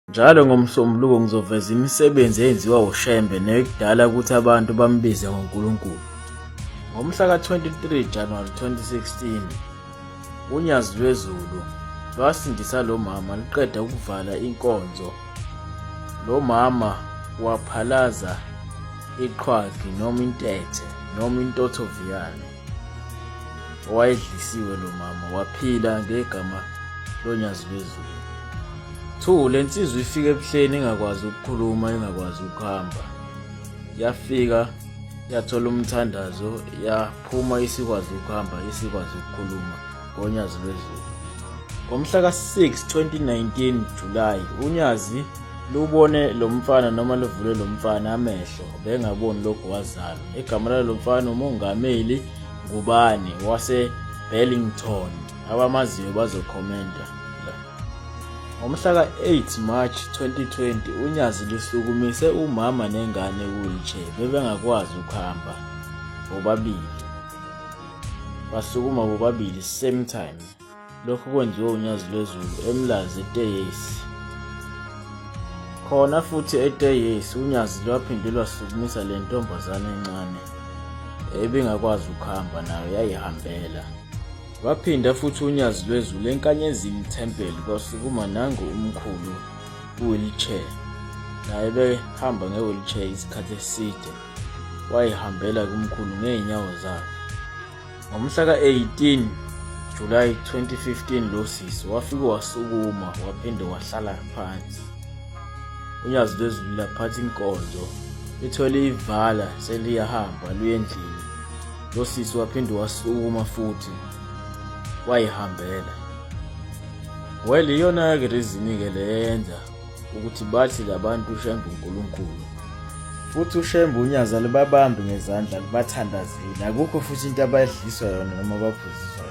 Njalo ngoMsombuluko ngizoveza imisebenzi eyenziwa uShembe nekudala ukuthi abantu bambize ngoNkulunkulu. Ngomhla ka-23 January 2016, unyazi lwezulu lwasindisa lo mama liqeda ukuvala inkonzo. Lo mama waphalaza iqhwagi noma intethe noma intothoviyane. Owayedlisiwe lo mama waphila ngegama lonyazi lwezulu. 2. Le nsizwa ifika ebuhleni ingakwazi ukukhuluma, ingakwazi ukuhamba. Yafika yathola umthandazo, yaphuma isikwazi ukuhamba, isikwazi ukukhuluma ngonyazi lwezulu. Ngomhla ka-6 2019 July, unyazi lubone lo mfana noma luvule lo mfana amehlo, bengaboni lokhu wazalwa. Igama lalo mfana uMongameli Ngubane wase-Burlington. Abamaziyo bazokhomenta. Ngomhla ka-8 March 2020, unyazi lusukumise umama nengane wheelchair, bebengakwazi ukuhamba bobabili. Basukuma bobabili same time. Lokhu kwenziwe unyazi lwezulu eMlazi eTeyesi. Khona futhi eTeyesi unyazi lwaphinde lwasukumisa le ntombazane encane ebingakwazi ukuhamba, nayo yayihambela. Waphinda futhi unyazi lwezulu eNkanyezini Temple kwasukuma nangu umkhulu wheelchair, naye behamba nge-wheelchair isikhathi eside, wayihambela kumkhulu ngeenyawo zakhe. Ngomhla ka-18 July 2015 lo sisi wafika wasukuma waphinde wahlala phansi. Unyazi lwezulu laphatha inkonzo, lithole ivala seliyahamba luye endlini. Lo sisi waphinde wasukuma futhi wayihambela. Well, iyona-ke reason-ke leyenza ukuthi bathi labantu uShembe uNkulunkulu. Futhi uShembe unyazi alibabambi ngezandla, libathandazile. Akukho futhi into abayidliswa yona noma baphuziswa